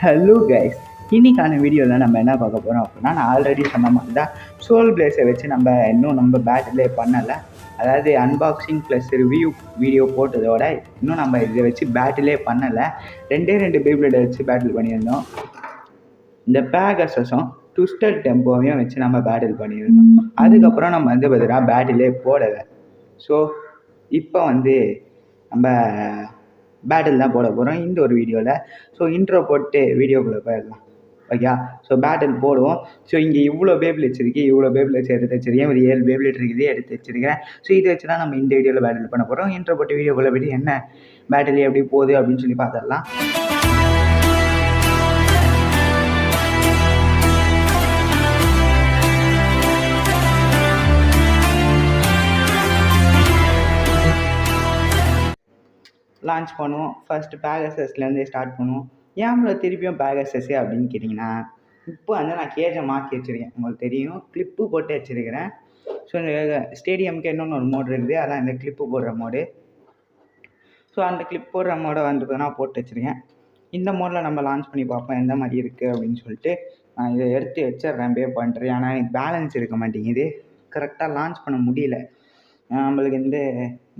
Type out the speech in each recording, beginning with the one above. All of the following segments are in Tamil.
ஹலோ கைஸ், இன்னைக்கான வீடியோவில் நம்ம என்ன பார்க்க போகிறோம் அப்படின்னா, நான் ஆல்ரெடி சொன்ன மாதிரி தான் சோல் பிளேஸை வச்சு நம்ம பேட்டிலே பண்ணலை. அதாவது அன்பாக்சிங் ப்ளஸ் ரிவ்யூ வீடியோ போட்டதோட இன்னும் நம்ம இதை வச்சு பேட்டிலே பண்ணலை. ரெண்டு பேப்ளேடை வச்சு பேட்டில் பண்ணியிருந்தோம். இந்த பேகஸஸும் ட்விஸ்டட் டெம்போவையும் வச்சு நம்ம பேட்டில் பண்ணியிருந்தோம். அதுக்கப்புறம் நம்ம பார்த்தீங்கன்னா பேட்டிலே போடலை. ஸோ இப்போ நம்ம பேட்டில் தான் போட போகிறோம் இந்த ஒரு வீடியோவில். ஸோ இன்ட்ரோ போட்டு வீடியோக்குள்ளே போயிடலாம். ஓகே, ஸோ பேட்டில் போடுவோம். ஸோ இங்கே இவ்வளோ பேப்ளேட்ஸ் இருக்குது, இவ்வளோ பேப்ளேட்ஸ் எடுத்து வச்சிருக்கேன். ஒரு 7 பேப்ளேட் இருக்குது எடுத்து வச்சிருக்கேன். ஸோ இதை வச்சு தான் நம்ம இந்த வீடியோவில் பேட்டில் பண்ண போகிறோம். இன்ட்ரோ போட்டு வீடியோக்குள்ளே போய்ட்டு என்ன பேட்டில் எப்படி போகுது அப்படின்னு சொல்லி பார்த்துடலாம். லான்ச் பண்ணுவோம். ஃபஸ்ட்டு பேகஸஸ்லேருந்தே ஸ்டார்ட் பண்ணுவோம். ஏன் திருப்பியும் பேகஸஸ்ஸே அப்படின்னு கேட்டிங்கன்னா, இப்போ நான் கேஜை மாற்றி வச்சுருக்கேன். உங்களுக்கு தெரியும், கிளிப்பு போட்டு வச்சுருக்கிறேன். ஸோ இந்த ஸ்டேடியமுக்கு இன்னொன்று ஒரு மோடு இருக்குது, அதான் இந்த கிளிப்பு போடுற மோடு. ஸோ அந்த கிளிப் போடுற மோடை பார்த்தீங்கன்னா போட்டு வச்சுருக்கேன். இந்த மோடில் நம்ம லான்ச் பண்ணி பார்ப்போம் எந்த மாதிரி இருக்குது அப்படின்னு சொல்லிட்டு. நான் இதை எடுத்து வச்சிட்றேன் பே பண்ணுறேன். ஆனால் எனக்கு பேலன்ஸ் இருக்க மாட்டேங்குது, கரெக்டாக லான்ச் பண்ண முடியல. நம்மளுக்கு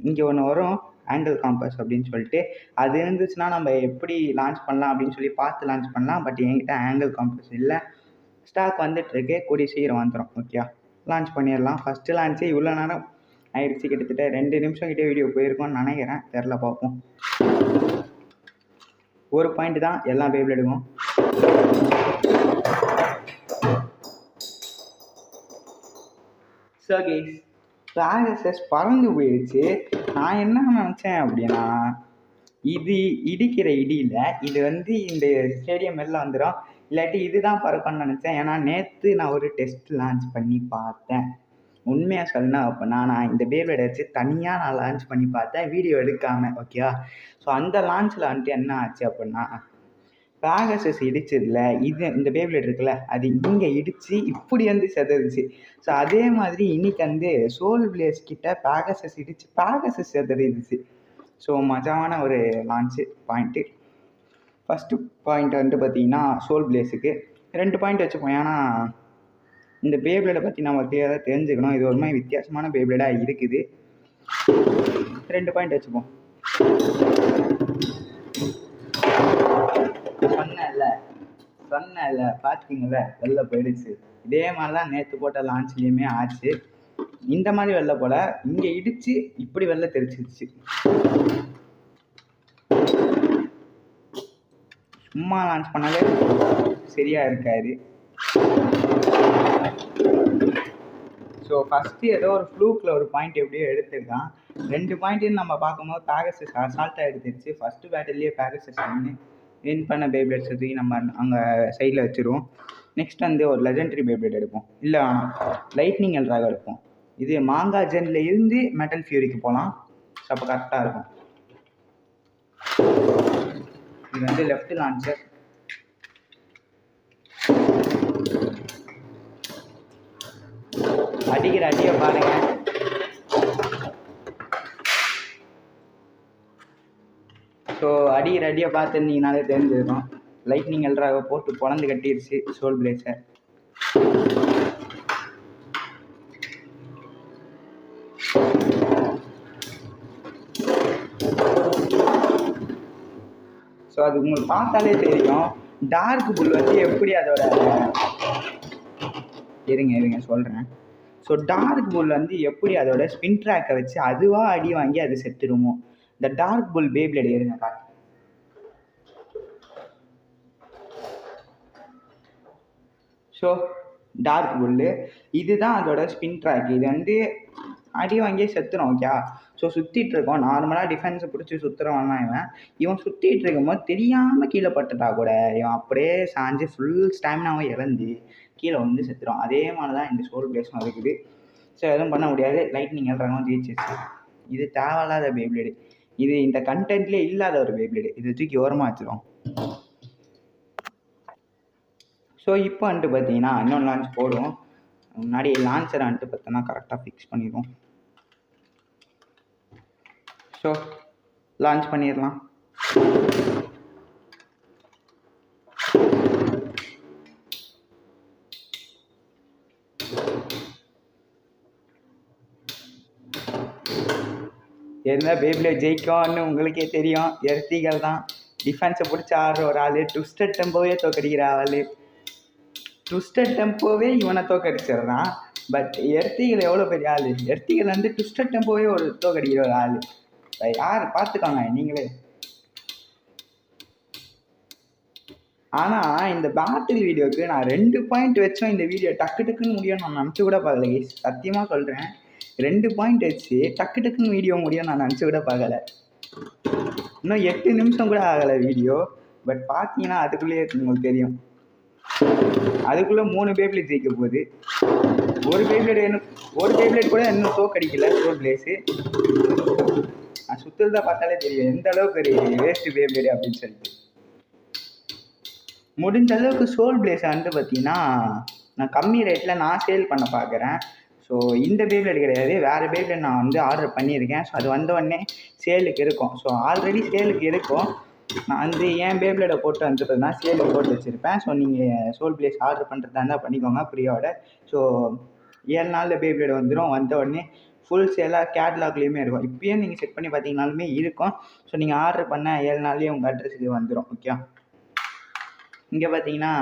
இங்கே ஒன்று வரும் ஆங்கிள் காம்பஸ் அப்படின்னு சொல்லிட்டு, அது இருந்துச்சுன்னா நம்ம எப்படி லான்ச் பண்ணலாம் அப்படின்னு சொல்லி பார்த்து லான்ச் பண்ணலாம். பட் என்கிட்ட ஆங்கிள் காம்பஸ் இல்லை, ஸ்டாக் வந்துட்டுருக்கு, கூடிய சீக்கிரம் வந்துடும். ஓகே, லான்ச் பண்ணிடலாம். ஃபஸ்ட்டு லான்ச்சே இவ்வளோ நேரம் ஆயிடுச்சு, கிட்டத்தட்ட 2 நிமிஷம் கிட்டே வீடியோ போயிருக்கோன்னு நினைக்கிறேன், தெரில, பார்ப்போம். ஒரு பாயிண்ட் தான் எல்லா பேப்ளேடுக்கும். ஸோ கைஸ், பேகஸஸ் பறந்து போயிடுச்சு. நான் என்ன நினச்சேன் அப்படின்னா, இது இடிக்கிற இடியில் இது இந்த ஸ்டேடியம் வெளில வந்துடும், இல்லாட்டி இதுதான் பறக்கணும்னு நினச்சேன். ஏன்னா நேற்று நான் ஒரு டெஸ்ட் லான்ச் பண்ணி பார்த்தேன். உண்மையாக சொல்லணும் அப்படின்னா, நான் இந்த பேப்ளேடை வச்சு தனியாக நான் லான்ச் பண்ணி பார்த்தேன், வீடியோ எடுக்காமல். ஓகேவா? ஸோ அந்த லான்ச்சில் என்ன ஆச்சு அப்படின்னா, பேகஸஸ் இடிச்சதில் இந்த பேப்ளேட் இருக்குல்ல, அது இங்கே இடித்து இப்படி செதறிச்சு. ஸோ அதே மாதிரி இன்னைக்கு சோல் பிளேஸ் கிட்ட பேகஸஸ் இடித்து பேகஸஸ் செதறிடுச்சு. ஸோ மஜாவான ஒரு லான்ச்சு பாயிண்ட்டு. ஃபஸ்ட்டு பாயிண்ட் பார்த்தீங்கன்னா சோல் பிளேஸுக்கு 2 பாயிண்ட் வச்சுப்போம். ஏன்னா இந்த பேப்ளேடை பற்றி நம்ம கிளியராக தெரிஞ்சுக்கணும். இது ஒரு மாதிரி வித்தியாசமான பேப்ளேடாக இருக்குது. 2 பாயிண்ட் வச்சுப்போம். சொன்னேன்ல பார்த்தீங்கள, வெளில போயிடுச்சு. இதே மாதிரி தான் நேற்று போட்ட லான்ச்லேயுமே ஆச்சு. இந்த மாதிரி வெளில போல, இங்கே இடித்து இப்படி வெளில தெரிச்சிருச்சு. சும்மா லான்ச் பண்ணாலே சரியாக இருக்காது. ஸோ ஃபஸ்ட்டு ஏதோ ஒரு ஃப்ளூக்கில் ஒரு பாயிண்ட் எப்படியோ எடுத்துருக்கான். 2 பாயிண்ட்டுன்னு நம்ம பார்க்கும்போது பேகஸஸ் அசால்ட்டாக எடுத்துருச்சு. ஃபஸ்ட்டு பேட்டிலேயே பேகஸஸ் வின் பண்ண பேப்ளேட்ஸ் தூக்கி நம்ம அங்கே சைடில் வச்சுருவோம். நெக்ஸ்ட் ஒரு லெஜெண்டரி பேப்ளேட் எடுப்போம், இல்லை லைட்னிங் எல்ட்ராக எடுப்போம். இது மாங்கா ஜென்ல இருந்து மெட்டல் ஃபியூரிக்கு போகலாம். ஸோ அப்போ கரெக்டாக இருக்கும். இது லெஃப்ட் லான்ச்சர். அடிக்கிற அடியை பாருங்க. ஸோ அடிக்கிற அடியை பார்த்துருந்தீங்கனாலே தெரிஞ்சிருக்கும். லைட்னிங் எல்ட்ராக போட்டு பொழந்து கட்டிடுச்சு சோல் பிளேஸை. ஸோ அது உங்களுக்கு பார்த்தாலே தெரியும். டார்க் புல் எப்படி அதோட இருங்க சொல்கிறேன். ஸோ டார்க் புல் எப்படி அதோட ஸ்பின் ட்ராக்கை வச்சு அதுவாக அடி வாங்கி அது செத்துடுமோ. இந்த டார்க் புல் பேப்ளேட் இருங்க காட்டு. ஸோ டார்க் புல்லு இதுதான் அதோட ஸ்பின் ட்ராக். இது அடி வாங்கியே செத்துரும். ஓகே, ஸோ சுற்றிட்டு இருக்கோம். நார்மலாக டிஃபென்ஸை பிடிச்சி சுற்றுறவன் தான் இவன் சுற்றிட்டு இருக்கும்போது தெரியாமல் கீழே பட்டுட்டா கூட இவன் அப்படியே சாஞ்சு ஃபுல் ஸ்டாமினாவும் இழந்து கீழே செத்துடும். அதே மாதிரி தான் இந்த சோல் பிளேஸும் இருக்குது. ஸோ எதுவும் பண்ண முடியாது. லைட்னிங் எல்ட்ராகவும் ஜெயிச்சிருச்சு. இது தேவையில்லாத பேப்ளேடு. இது இந்த கண்டென்ட்லேயே இல்லாத ஒரு பேப்ளேடு. இது தூக்கி ஓரமாக வச்சிடும். ஸோ இப்போ பார்த்தீங்கன்னா இன்னொன்று லான்ச் போடுவோம். முன்னாடி லான்ச்சரை பார்த்தோன்னா கரெக்டாக ஃபிக்ஸ் பண்ணிடுவோம். ஸோ லான்ச் பண்ணிடலாம். இருந்தால் பேப்ளேட் ஜெயிக்கும்னு உங்களுக்கே தெரியும். எர்த்திகல் தான் டிஃபென்ஸை பிடிச்சி ஆடுற ஒரு ஆள். ட்விஸ்டட் டெம்போவே தோக்கடிக்கிற ஆள். ட்விஸ்டட் டெம்போவே இவனை தோக்கடிச்சிடுறான். பட் எர்த்திகல் எவ்வளோ பெரிய ஆள். எர்த்திகல் வந்து ட்விஸ்டட் டெம்போவே ஒரு தோக்கடிக்கிற ஒரு ஆள். யார் பார்த்துக்கோங்க நீங்களே. ஆனால் இந்த பேட்டில் வீடியோவுக்கு நான் 2 பாயிண்ட் வச்சோம் இந்த வீடியோ டக்கு டக்குன்னு முடியும் நான் நினச்சி கூட பார்க்கல. சத்தியமாக சொல்கிறேன், 2 பாயிண்ட் வச்சு டக்கு டக்குன்னு வீடியோ முடியும் நான் நினச்சி கூட பார்க்கல. இன்னும் 8 நிமிஷம் கூட ஆகலை வீடியோ. பட் பார்த்தீங்கன்னா அதுக்குள்ளேயே உங்களுக்கு தெரியும், அதுக்குள்ளே 3 பேப்ளேட் ஜெயிக்க போகுது. ஒரு பேப்ளேட் கூட இன்னும் தோக்கடிக்கல சோல் பிளேஸு. நான் சுற்றுறதா பார்த்தாலே தெரியும் எந்த அளவுக்கு ஒரு வேஸ்ட்டு பேப்ளேடு அப்படின்னு சொல்லிட்டு. முடிஞ்ச அளவுக்கு சோல் பிளேஸை வந்து பார்த்தீங்கன்னா நான் கம்மி ரேட்டில் நான் சேல் பண்ண பார்க்குறேன். ஸோ இந்த பேப்ளேட் கிடையாது, வேறு பேப்ளேட் நான் வந்து ஆர்டர் பண்ணியிருக்கேன். ஸோ அது வந்தோடனே சேலுக்கு இருக்கும். ஸோ ஆல்ரெடி சேலுக்கு இருக்கும். நான் வந்து என் பேப்ளேடை போட்டு வந்து பார்த்தீங்கன்னா சேலுக்கு போட்டு வச்சுருப்பேன். ஸோ நீங்கள் சோல் பிளேஸ் ஆர்டர் பண்ணுறதா இருந்தால் பண்ணிக்கோங்க ப்ரீயோட. ஸோ 7 நாளில் பேப்ளேட் வந்துடும். வந்த உடனே ஃபுல் சேலாக கேட்லாக்லேயுமே இருக்கும். இப்போயே நீங்கள் செக் பண்ணி பார்த்தீங்கனாலுமே இருக்கும். ஸோ நீங்கள் ஆர்டர் பண்ண 7 நாள்லேயே உங்கள் அட்ரஸுக்கு வந்துடும். ஓகே, இங்கே பார்த்தீங்கன்னா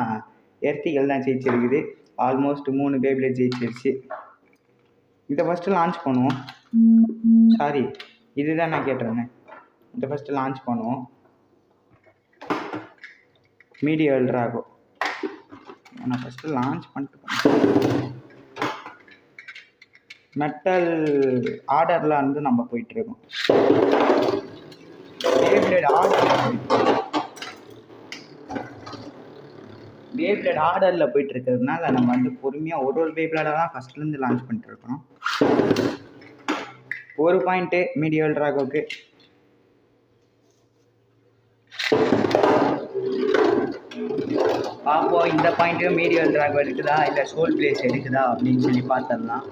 எர்த்திகல் தான் ஜெயிச்சிருக்குது. Almost 3 beyblade ஜெயிச்சிருச்சு. இதை ஃபஸ்ட்டு லான்ச் பண்ணுவோம். சாரி, இதுதான் நான் கேட்டிருந்தேன். இதை ஃபஸ்ட்டு லான்ச் பண்ணுவோம். மீடியல் டிராகோ நான் ஃபஸ்ட்டு லான்ச் பண்ணிட்டு மெட்டல் ஆர்டரில் வந்து நம்ம போயிட்டுருக்கோம். பேப்ளேட் ஆர்டரில் போயிட்டு இருக்கிறதுனால நம்ம வந்து பொறுமையாக ஒரு பேப்ளேடாக தான் ஃபஸ்ட்லேருந்து லான்ச் பண்ணிட்டுருக்கோம். 1 பாயிண்ட்டு மீடியல் டிராகோக்கு. பார்ப்போம் இந்த பாயிண்ட்டு மீடியல் டிராகோ இருக்குதா இல்லை சோல் பிளேஸ் இருக்குதா அப்படின்னு சொல்லி பார்த்துடலாம்.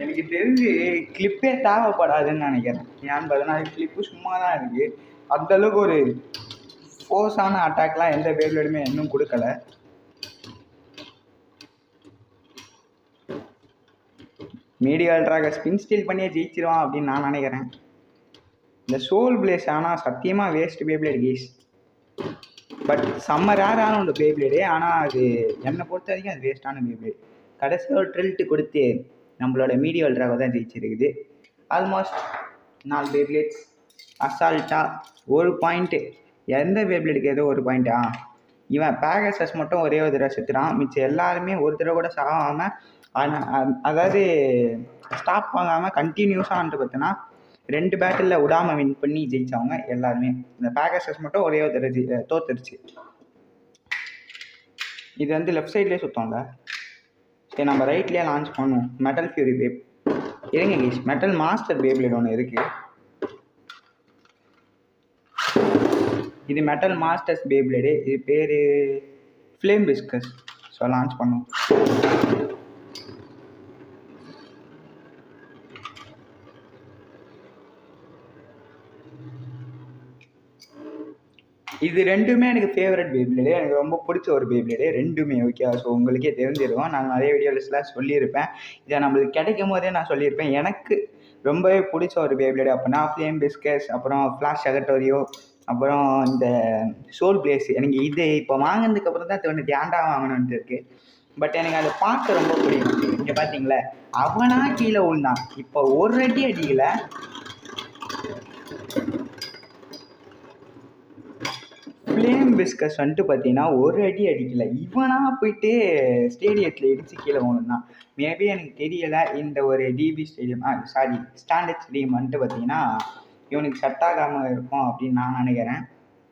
எனக்கு தெரிஞ்சு கிளிப்பே தேவைப்படாதுன்னு நினைக்கிறேன். ஏன்னு பார்த்தீங்கன்னா கிளிப்பு சும்மா தான் இருக்குது. அந்தளவுக்கு ஒரு ஃபோர்ஸான அட்டாக்லாம் எந்த பேப்ளேடுமே இன்னும் கொடுக்கல. மீடியல் டிராகோ ஸ்பின் ஸ்டீல் பண்ணியே ஜெயிச்சிருவான் அப்படின்னு நான் நினைக்கிறேன். இந்த சோல் பிளேஸ் ஆனால் சத்தியமாக வேஸ்ட் பேப்ளேட் கேஸ். பட் செம்ம ரேரான ஒரு பேப்ளேடு. ஆனால் அது என்னை பொறுத்த வரைக்கும் அது வேஸ்ட்டான பேப்ளேட். கடைசியாக ஒரு ட்ரில்ட்டு கொடுத்து நம்மளோட மீடியல் டிராகோ தான் ஜெயிச்சிருக்குது. ஆல்மோஸ்ட் 4 பேப்ளேட்ஸ் அசால்ட்டாக 1 பாயிண்ட்டு. எந்த பேப்ளேட்டுக்கு ஏதோ 1 பாயிண்ட்டா? இவன் பேகசஸ் மட்டும் ஒரே ஒரு தடவை செத்துறான். மிச்சம் எல்லாருமே ஒரு தடவை கூட சாகாமல், அதாவது ஸ்டாப் வாங்காமல் கண்டினியூஸாக வந்துட்டு பார்த்தோன்னா 2 பேட்டிலில் விடாமல் வின் பண்ணி ஜெயித்தவங்க எல்லாருமே. இந்த பேகசஸ் மட்டும் ஒரே ஒரு தடவை தோத்துருச்சு. இது வந்து லெஃப்ட் சைட்லேயே சுத்தோம்ல. சரி, நம்ம ரைட்லேயே லான்ச் பண்ணுவோம். மெட்டல் ஃபியூரி பேப் இருங்க கேஸ். மெட்டல் மாஸ்டர் பேப்ளேட் ஒன்று இருக்குது. இது மெட்டல் மாஸ்டர்ஸ் பேப்ளேடு. இது பேர் ஃப்ளேம் பிஸ்கஸ். ஸோ லான்ச் பண்ணுவோம். இது 2மே எனக்கு ஃபேவரட் பேப்ளேடு. எனக்கு ரொம்ப பிடிச்ச ஒரு பேப்ளேடு 2மே. ஓகே, ஸோ உங்களுக்கே தெரிஞ்சிருக்கும். நான் நிறைய வீடியோஸ்லாம் சொல்லியிருப்பேன். இதை நம்மளுக்கு கிடைக்கும் போதே நான் சொல்லியிருப்பேன். எனக்கு ரொம்பவே பிடிச்ச ஒரு பேப்ளேடு அப்படின்னா ஃப்ளேம் பிஸ்கஸ், அப்புறம் ஃப்ளாஷ் சகட்டோரியோ, அப்புறம் இந்த சோல் பிளேஸ். எனக்கு இது இப்போ வாங்கினதுக்கு அப்புறம் தான் தோணுது ஏன்டா வாங்கணுன்ட்டு இருக்குது. பட் எனக்கு அதை பார்க்க ரொம்ப பிடிக்கும். இங்கே பார்த்தீங்களா, அவனா கீழே விழுந்தான். இப்போ ஒரு அடி அடிக்கலை, ஃப்ளேம் பிஸ்கஸ் வந்துட்டு பார்த்தீங்கன்னா ஒரு அடி அடிக்கலை. இவனாக போயிட்டு ஸ்டேடியத்தில் இடித்து கீழே விழுந்தான். மேபி எனக்கு தெரியலை இந்த ஒரு டிபி ஸ்டேடியம் ஸ்டாண்டர்ட் ஸ்டேடியம் வந்துட்டு பார்த்தீங்கன்னா இவனுக்கு செட் ஆகாமல் இருக்கும் அப்படின்னு நான் நினைக்கிறேன்.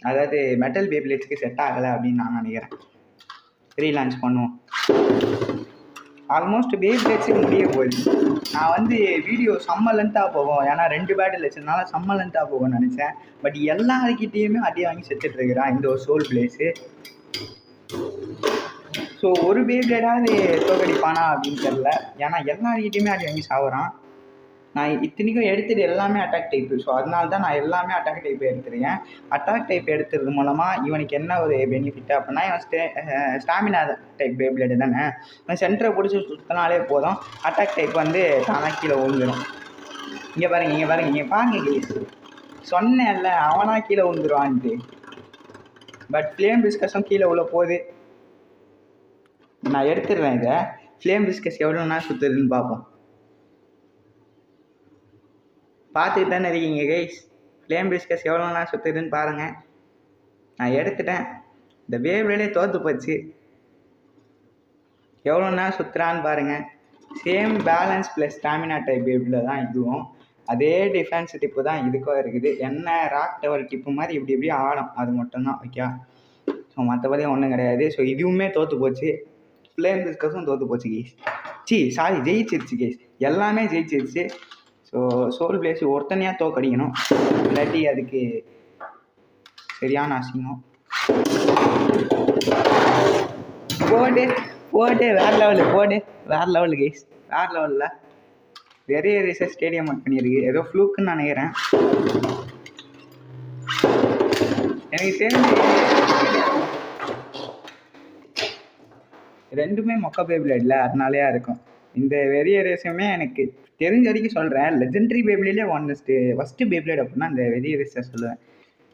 அதாவது மெட்டல் பேப்ளேட்ஸ்க்கு செட் ஆகலை அப்படின்னு நான் நினைக்கிறேன். ரீலான்ச் பண்ணுவோம். ஆல்மோஸ்ட் பேப்ளேட்ஸுக்கு முடிய போகுது. நான் வந்து வீடியோ செம்ம லென்த்தாக போகும், ஏன்னா 2 பேட்டில் வச்சதுனால செம்ம லென்த்தாக போகும்னு நினச்சேன். பட் எல்லாருக்கிட்டேயுமே அடி வாங்கி செத்துட்ருக்கிறான் இந்த ஒரு சோல் பிளேஸு. ஸோ ஒரு பேப்ளேடாவது தோக்கடிப்பானா அப்படின்னு தெரில, ஏன்னா எல்லாருக்கிட்டேயுமே அடி வாங்கி சாகுறான். நான் இத்தனைக்கும் எடுத்தது எல்லாமே அட்டாக் டைப்பு. ஸோ அதனால தான் நான் எல்லாமே அட்டாக் டைப் எடுத்துருக்கேன். அட்டாக் டைப் எடுத்துறது மூலமாக இவனுக்கு என்ன ஒரு பெனிஃபிட் அப்படின்னா, இவன் ஸ்டாமினா டைப் பேப்ளேடு தானே, இவன் சென்டரை பிடிச்சி சுற்றினாலே போதும், அட்டாக் டைப் வந்து தானாக கீழே விழுந்துடும். இங்கே பாருங்க கேஸ், சொன்னேன்ல அவனா கீழே விழுந்துருவான்ட்டு. பட் ஃப்ளேம் டிஸ்கஸும் கீழே உள்ள போகுது. நான் எடுத்துடுறேன் இதை. ஃப்ளேம் டிஸ்கஸ் எவ்வளோனா சுற்றுதுன்னு பார்ப்போம். பார்த்துட்டு தானே இருக்கீங்க கைஸ், ஃப்ளேம் டிஸ்கஸ் எவ்வளோனா சுற்றுதுன்னு பாருங்கள். நான் எடுத்துட்டேன். இந்த வேவ்லேயே தோற்று போச்சு. எவ்வளோனா சுற்றுறான்னு பாருங்கள். Same balance plus stamina type வேவ்ல தான் இதுவும். அதே டிஃபென்ஸ் டிப்பு தான் இதுக்கும் இருக்குது. என்ன ராக் டவர் டிப்பு மாதிரி இப்படி ஆடும், அது மட்டும்தான். ஓகே, ஸோ மற்றபடி ஒன்றும் கிடையாது. ஸோ இதுவுமே தோற்று போச்சு. ஃப்ளேம் டிஸ்கஸும் தோற்று போச்சு கேஸ். ஜெயிச்சிருச்சு கேஸ், எல்லாமே ஜெயிச்சிருச்சு. ஸோ சோல் பிளேஸ் ஒருத்தனையாக தோக்கடிக்கணும், இல்லாட்டி அதுக்கு சரியான அசிங்கம். போடு வேறு லெவலு கேஸ், வேறு லெவலில் நிறைய ரேசர் ஸ்டேடியம் ஒர்க் பண்ணியிருக்கு. ஏதோ ஃப்ளூக்குன்னு நினைக்கிறேன். எனக்கு தெரிஞ்சு ரெண்டுமே மொக்க பேபிளேடில், அதனாலேயா இருக்கும். இந்த வெறிய ரேஸுமே எனக்கு தெரிஞ்ச வரைக்கும் சொல்கிறேன், லெஜெண்டரி பேபிளேட்லேயே ஃபஸ்ட்டு பேபிளேட் அப்படின்னா இந்த வெறிய ரேஸை சொல்லுவேன்.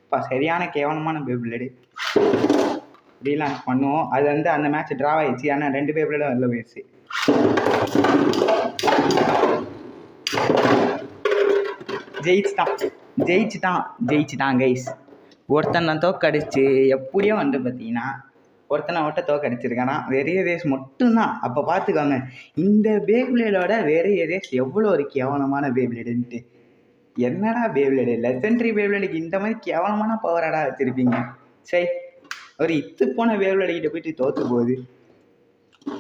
இப்போ சரியான கேவலமான பேபிளேடு ரீலான்ச் பண்ணுவோம். அது வந்து அந்த மேட்ச் ட்ரா ஆயிடுச்சு, ஆனால் 2 பேபிளேடும் வெளில போயிடுச்சு. ஜெயிச்சுட்டான் கைஸ். ஒருத்தனை தோக்கடிச்சு எப்படியோ வந்து பார்த்தீங்கன்னா ஒருத்தனை மட்டும் தோக்கடிச்சிருக்கானா. வெறிய ரேஸ் மட்டும்தான். அப்போ பார்த்துக்கோங்க இந்த பேபிளேடோட வெறிய ரேஸ் எவ்வளோ ஒரு கேவலமான பேபிளேடுன்ட்டு. என்னடா பேபிளேடு, லெஜெண்டரி பேபிளேடுக்கு இந்த மாதிரி கேவலமான பவராடா வச்சுருப்பீங்க. சரி, ஒரு இத்து போன பேபிளேடுக்கிட்ட போயிட்டு தோற்று போகுது.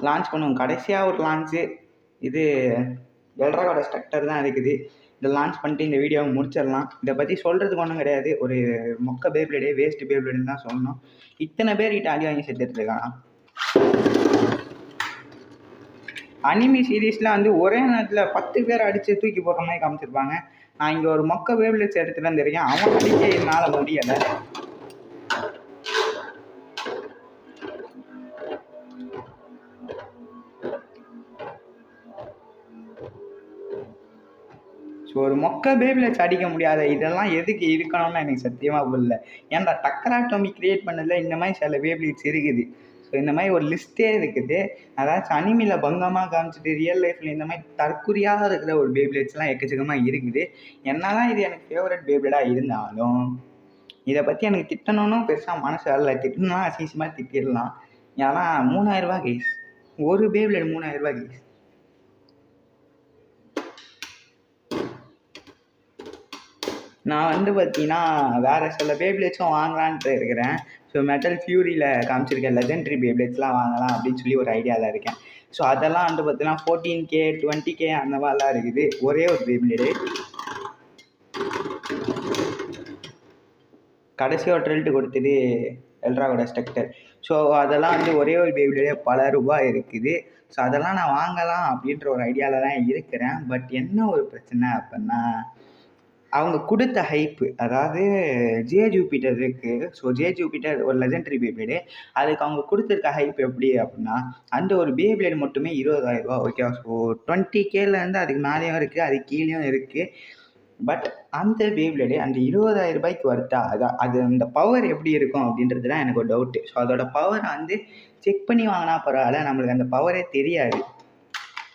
லான்ச் பண்ணுவோம். கடைசியாக ஒரு லான்ச்சு இது எல்ட்ராவோட ஸ்ட்ரக்டர் தான் இருக்குது. இதை லான்ச் பண்ணிட்டு இந்த வீடியோவை முடிச்சிடலாம். இதை பற்றி சொல்கிறதுக்கு ஒன்றும் கிடையாது. ஒரு மொக்க பேபிளேடே, வேஸ்ட் பேபிளேடுன்னு தான் சொல்லணும். இத்தனை பேர் கிட்ட அடி வாங்கி செத்துட்ருக்கான். அனிமி சீரீஸில் வந்து ஒரே நேரத்தில் 10 பேர் அடித்து தூக்கி போடுற மாதிரி காமிச்சிருப்பாங்க. நான் இங்கே ஒரு மொக்க பேபிளேட்ஸ் எடுத்துகிட்டு வந்துருக்கேன். அவன் அடிக்க என்னால் முடியலை. ஸோ ஒரு மொக்க பேபிளேட்ஸ் அடிக்க முடியாத இதெல்லாம் எதுக்கு இருக்கணும்னு எனக்கு சத்தியமாக புரியல. ஏன்டா டக்கராட்டோமி கிரியேட் பண்ணதில் இந்த மாதிரி சில பேபிளேட்ஸ் இருக்குது. ஸோ இந்த மாதிரி ஒரு லிஸ்ட்டே இருக்குது. அதாச்சும் அனிமியில் பங்கமாக காமிச்சிட்டு ரியல் லைஃப்பில் இந்த மாதிரி தற்குறியாக இருக்கிற ஒரு பேபிளேட்ஸ்லாம் எக்கச்சக்கமாக இருக்குது. என்னதான் இது எனக்கு ஃபேவரட் பேபிளேடாக இருந்தாலும் இதை பற்றி எனக்கு திட்டணும்னு பெருசாக மனசு வரல. திட்டணும்னா அசிங்கமாக திட்டிடலாம். ஏன்னா 3000 ரூபா கைஸ், ஒரு பேபிளேட் 3000 ரூபா கைஸ். நான் வந்து பார்த்தீங்கன்னா வேறு சில பேபிளேட்ஸும் வாங்கலான்ட்டு இருக்கிறேன். ஸோ மெட்டல் ஃபியூரியில் காமிச்சிருக்க லெஜெண்டரி பேபிளேட்ஸ்லாம் வாங்கலாம் அப்படின்னு சொல்லி ஒரு ஐடியாவில் இருக்கேன். ஸோ அதெல்லாம் வந்து பார்த்தீங்கன்னா 14K 20K அந்த மாதிரிலாம் இருக்குது. ஒரே ஒரு பேபிளேடு கடைசி ஒரு ட்ரெல்ட்டு கொடுத்துட்டு எல்ட்ராவோட ஸ்ட்ரக்டர். ஸோ அதெல்லாம் வந்து ஒரே ஒரு பேபிளேடே பல ரூபாய் இருக்குது. ஸோ அதெல்லாம் நான் வாங்கலாம் அப்படின்ற ஒரு ஐடியாவில் தான் இருக்கிறேன். பட் என்ன ஒரு பிரச்சனை அப்படின்னா, அவங்க கொடுத்த ஹைப்பு, அதாவது ஜே ஜூபிட்டர் இருக்குது. ஸோ ஜே ஜூபிட்டர் ஒரு லெஜெண்டரி பேபிளேடு. அதுக்கு அவங்க கொடுத்துருக்க ஹைப் எப்படி அப்படின்னா, அந்த ஒரு பேபிளேடு மட்டுமே 20,000 ரூபா. ஓகே, ஸோ 20Kலேருந்து அதுக்கு மேலேயும் இருக்குது, அது கீழேயும் இருக்குது. பட் அந்த பேபிளேடு அந்த 20,000 ரூபாய்க்கு வருதா? அது அந்த பவர் எப்படி இருக்கும் அப்படின்றது தான் எனக்கு ஒரு டவுட்டு. ஸோ அதோட பவரை வந்து செக் பண்ணி வாங்கினா பரவாயில்ல, நம்மளுக்கு அந்த பவரே தெரியாது.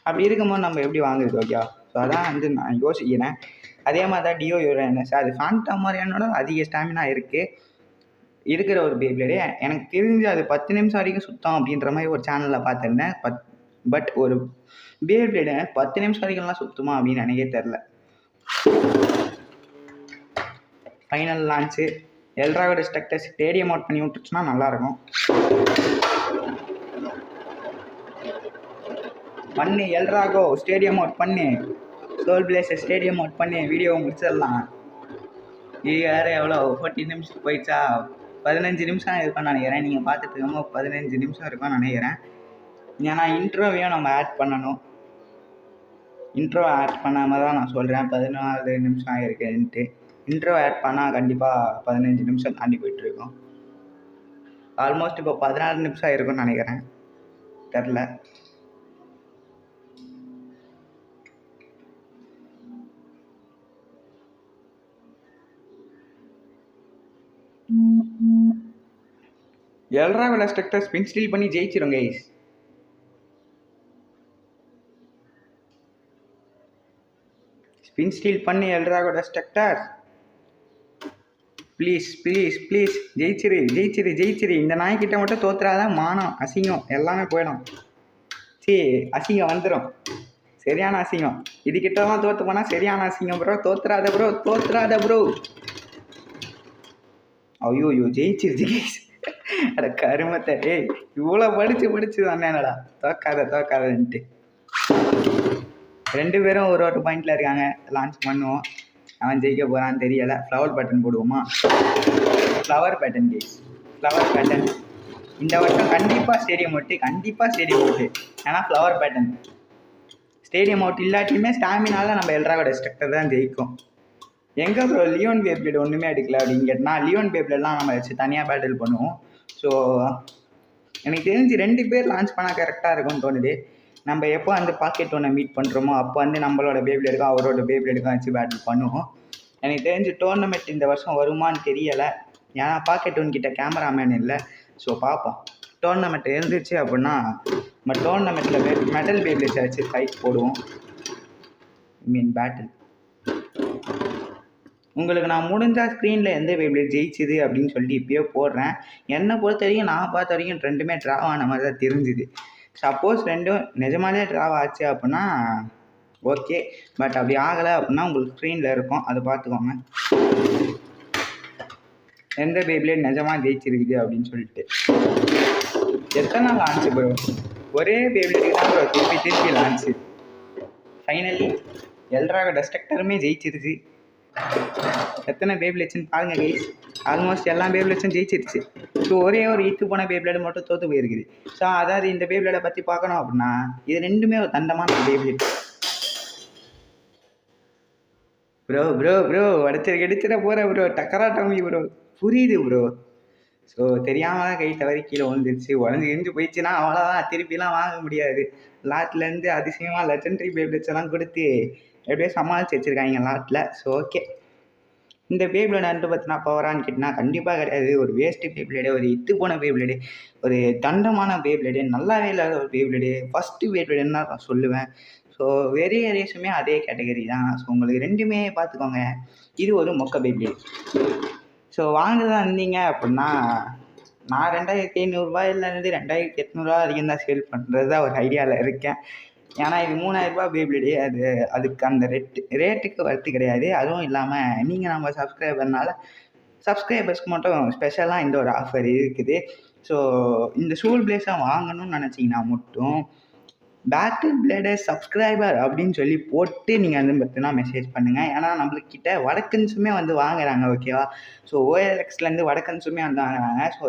அப்படி இருக்கும்போது நம்ம எப்படி வாங்குறது? ஓகே, ஸோ அதான் வந்து நான் யோசிக்கிறேன். அதே மாதிரி தான் டியோ யுரேனஸ், அது ஃபேண்டம் மாதிரியானோட அதிக ஸ்டாமினா இருக்கிற ஒரு பேபிளேடு. எனக்கு தெரிஞ்சு அது 10 நிமிஷம் வரைக்கும் சுத்தம் அப்படின்ற மாதிரி ஒரு சேனலில் பார்த்துருந்தேன். பட் ஒரு பேபிளேடு 10 நிமிஷம் வரைக்கும்லாம் சுத்தமா அப்படின்னு எனக்கே தெரில. ஃபைனல் லான்ச்சு எல்ட்ராவோட ஸ்ட்ரக்டர் ஸ்டேடியம் அவுட் பண்ணி விட்டுச்சுன்னா நல்லாயிருக்கும். பண்ணு எல்ட்ராகோ, ஸ்டேடியம் அவுட் பண்ணு. சோல் பிளேஸை ஸ்டேடியம் அவுட் பண்ணி வீடியோவை முடிச்சிடலாம். இது வேறு எவ்வளோ 14 நிமிஷம் போயிடுச்சா? 15 நிமிஷம் இருக்கும்னு நினைக்கிறேன். நீங்கள் பார்த்துட்டு இருக்கோம் 15 நிமிஷம் இருக்கும்னு நினைக்கிறேன். ஏன்னா இன்ட்ரோவையும் நம்ம ஆட் பண்ணணும். இன்ட்ரோ ஆட் பண்ணாமல் தான் நான் சொல்கிறேன் 14 நிமிஷம் ஆகிருக்குன்ட்டு. இன்ட்ரோ ஆட் பண்ணால் கண்டிப்பாக 15 நிமிஷம் தாண்டி போயிட்டுருக்கோம். ஆல்மோஸ்ட் இப்போ 16 நிமிஷம் ஆகிருக்கும்னு நினைக்கிறேன், தெரில. எல்ரா வெலஸ்டெக்டர் ஸ்பின் ஸ்டீல் பண்ணி ஜெயிச்சிரும் கைஸ். ஸ்பின் ஸ்டீல் பண்ணி எல்ரா வெலஸ்டெக்டர் ப்ளீஸ் ப்ளீஸ் ப்ளீஸ் ஜெயிச்சிரு ஜெயிச்சிரு ஜெயிச்சிரு. இந்த நாய்க்கிட்ட மட்டும் தோத்துறாதான் மானம் அசிங்கம் எல்லாமே போயிடும். சரி அசிங்கம் வந்துடும், சரியான அசிங்கம். இதுக்கிட்டலாம் தோற்று போனால் சரியான அசிங்கம் ப்ரோ. தோத்துறாத ப்ரோ, தோத்துறாத ப்ரோ. ஐயோ ஜெயிச்சிருச்சு கைஸ். அட கருமத்தை, ஏய் இவ்வளோ படிச்சு தானேடா தோக்காதன்ட்டு. 2 பேரும் ஒரு பாயிண்டில் இருக்காங்க. லான்ச் பண்ணுவோம், அவன் ஜெயிக்க போகிறான்னு தெரியலை. ஃப்ளவர் பேட்டர்ன் போடுவோமா? Flower pattern guys, flower pattern இந்த வருஷம் கண்டிப்பாக ஸ்டேடியம் அவுட்டு. ஏன்னா ஃப்ளவர் பேட்டர்ன் ஸ்டேடியம் அவுட் இல்லாட்டியுமே ஸ்டாமினால நம்ம எல்ராவோட ஸ்ட்ரக்டர் தான் ஜெயிக்கும். எங்கே ப்ரோ லியோன் பேப்ளேட் ஒன்றுமே எடுக்கல அப்படின்னு கேட்டால், லியோன் பேப்ளேட்லாம் நம்ம வச்சு தனியாக பேட்டில் பண்ணுவோம். ஸோ எனக்கு தெரிஞ்சு 2 பேர் லான்ச் பண்ணால் கரெக்டாக இருக்கும்னு தோணுது. நம்ம எப்போ அந்த பாக்கெட் ஒன்றை மீட் பண்ணுறோமோ அப்போ வந்து நம்மளோட பேப்ளேடுக்கும் அவரோட பேப்ளேடுக்கும் வச்சு பேட்டில் பண்ணுவோம். எனக்கு தெரிஞ்சு டோர்னமெண்ட் இந்த வருஷம் வருமானு தெரியலை, ஏன்னா பாக்கெட் ஒன் கிட்ட கேமராமேன் இல்லை. ஸோ பார்ப்போம். டோர்னமெண்ட் இருந்துச்சு அப்படின்னா நம்ம டோர்னமெண்ட்டில் மெடல் பேப்ளேட்ஸை வச்சு ஃபைட் போடுவோம், பேட்டில். உங்களுக்கு நான் முடிஞ்சால் ஸ்க்ரீனில் எந்த பேப்ளேட் ஜெயிச்சுது அப்படின்னு சொல்லிட்டு இப்போயே போடுறேன். என்னை பொறுத்த வரைக்கும் நான் பார்த்த வரைக்கும் 2மே ட்ரா ஆன மாதிரி தான் தெரிஞ்சுது. சப்போஸ் 2ம் நிஜமாலே ட்ரா ஆச்சு அப்படின்னா ஓகே, பட் அப்படி ஆகலை அப்படின்னா உங்களுக்கு ஸ்க்ரீனில் இருக்கும், அதை பார்த்துக்கோங்க எந்த பேப்ளேட் நிஜமாக ஜெயிச்சிருக்குது அப்படின்னு சொல்லிட்டு. எத்தனை லான்ச்சு ப்ரோ? ஒரே பேப்ளேட்டுக்கு தான் ப்ரோ திருப்பி லான்ச்சு. ஃபைனலி எல்ராக டெஸ்ட்ரக்டருமே ஜெயிச்சிருச்சு. எத்தனை பேப்ளேட்ஸ்ன்னு பாருங்கள் கைஸ். ஆல்மோஸ்ட் எல்லா பேப்ளேட்ஸும் ஜெயிச்சிருச்சு. ஸோ ஒரே ஒரு ஈத்து போன பேப்ளேட் மட்டும் தோற்று போயிருக்குது. ஸோ அதாவது இந்த பேப்ளேடை பற்றி பார்க்கணும் அப்படின்னா இது 2மே ஒரு தண்டமான பேப்ளேட். ப்ரோ அடிச்சிட போகிற ப்ரோ, டக்கரா டம்மி ப்ரோ, புரியுது ப்ரோ. ஸோ தெரியாமல் தான் கை தவறி கீழே விழுந்துருச்சு. உடஞ்சி போயிடுச்சுன்னா அவ்வளோதான், திருப்பிலாம் வாங்க முடியாது. லாட்லேருந்து அதிசயமாக லெஜெண்டரி பேப்ளேட்ஸ் எல்லாம் கொடுத்து எப்படியோ சமாளித்து வச்சுருக்காங்க லாட்டில். ஸோ ஓகே, இந்த பேப்ளேட் 2 பற்றினா பவரான்னு கேட்டால் கண்டிப்பாக கிடையாது. ஒரு வேஸ்ட்டு பேப்ளேடு, ஒரு இத்து போன பேப்ளேடு, ஒரு தண்டமான பேப்ளேடு, நல்லாவே இல்லாத ஒரு பேப்ளேடு, ஃபஸ்ட்டு பேப்ளேடுன்னு தான் நான் சொல்லுவேன். ஸோ வெரிய ரேஸுமே அதே கேட்டகரி தான். ஸோ உங்களுக்கு 2மே பார்த்துக்கோங்க. இது ஒரு மொக்க பேப்ளேடு. ஸோ வாங்குறதா இருந்தீங்க அப்படின்னா நான் 2500 2800 வரைக்கும் தான் சேல் பண்ணுறது தான் ஒரு ஐடியாவில் இருக்கேன். ஏன்னா இது 3000 பேப்ளேடு, அதுக்கு அந்த ரேட்டுக்கு வர்த்து கிடையாது. அதுவும் இல்லாமல் நீங்கள் நம்ம சப்ஸ்கிரைபர்ஸ்க்கு மட்டும் ஸ்பெஷலாக இந்த ஒரு ஆஃபர் இருக்குது. ஸோ இந்த சூல் பிளேஸாக வாங்கணும்னு நினச்சிங்கன்னா மட்டும் பேட்டில் பிளேடர் சப்ஸ்கிரைபர் அப்படின்னு சொல்லி போட்டு நீங்கள் வந்து பார்த்தீங்கன்னா மெசேஜ் பண்ணுங்கள். ஏன்னா நம்மளுக்கிட்ட வடக்கன்ஸுமே வந்து வாங்குறாங்க, ஓகேவா? ஸோ OLXலேருந்து வடக்கன்ஸுமே வந்து வாங்குறாங்க. ஸோ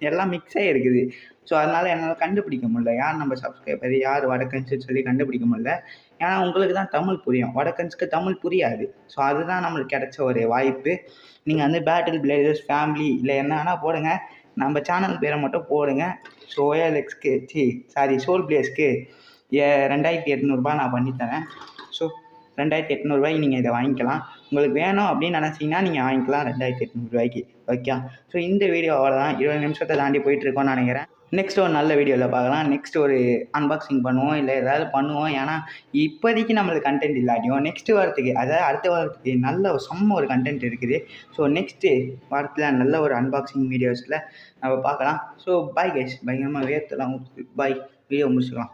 எல்லாம் மிக்ஸ் ஆகி இருக்குது. ஸோ அதனால் என்னால் கண்டுபிடிக்க முடியல யார் நம்ம சப்ஸ்கிரைபர், யார் வடக்கன்ஸுன்னு சொல்லி கண்டுபிடிக்க முடியல. ஏன்னா உங்களுக்கு தான் தமிழ் புரியும், வடக்கன்ஸுக்கு தமிழ் புரியாது. ஸோ அதுதான் நம்மளுக்கு கிடைச்ச ஒரு வாய்ப்பு. நீங்கள் வந்து பேட்டில் பிளேடர்ஸ் ஃபேமிலி இல்லை என்ன வேணால் போடுங்க, நம்ம சேனல் பேரை மட்டும் போடுங்க. ஸோ OLXக்கு சோல் பிளேஸ்க்கு 2800 நான் பண்ணித்தரேன். ஸோ 2800 நீங்கள் இதை வாங்கிக்கலாம். உங்களுக்கு வேணும் அப்படின்னு நினச்சிங்கன்னா நீங்கள் வாங்கிக்கலாம் 2800 ஓகே. ஸோ இந்த வீடியோ அவ்வளோதான். 20 நிமிஷத்தை தாண்டி போயிட்டுருக்கோன்னு நினைக்கிறேன். நெக்ஸ்ட் ஒரு நல்ல வீடியோவில் பார்க்கலாம். நெக்ஸ்ட் ஒரு அன்பாக்சிங் பண்ணுவோம், இல்லை ஏதாவது பண்ணுவோம். ஏன்னா இப்போதைக்கு நம்மளுக்கு கண்டென்ட் இல்லாட்டியும் நெக்ஸ்ட் வாரத்துக்கு, அதாவது அடுத்த வாரத்துக்கு நல்ல ஒரு கண்டென்ட் இருக்குது. ஸோ நெக்ஸ்ட்டு வாரத்தில் நல்ல ஒரு அன்பாக்சிங் வீடியோஸில் நம்ம பார்க்கலாம். ஸோ பாய் கைஸ், பயங்கரமாக வேர்த்தெல்லாம் பாய், வீடியோ முடிச்சுக்கலாம்.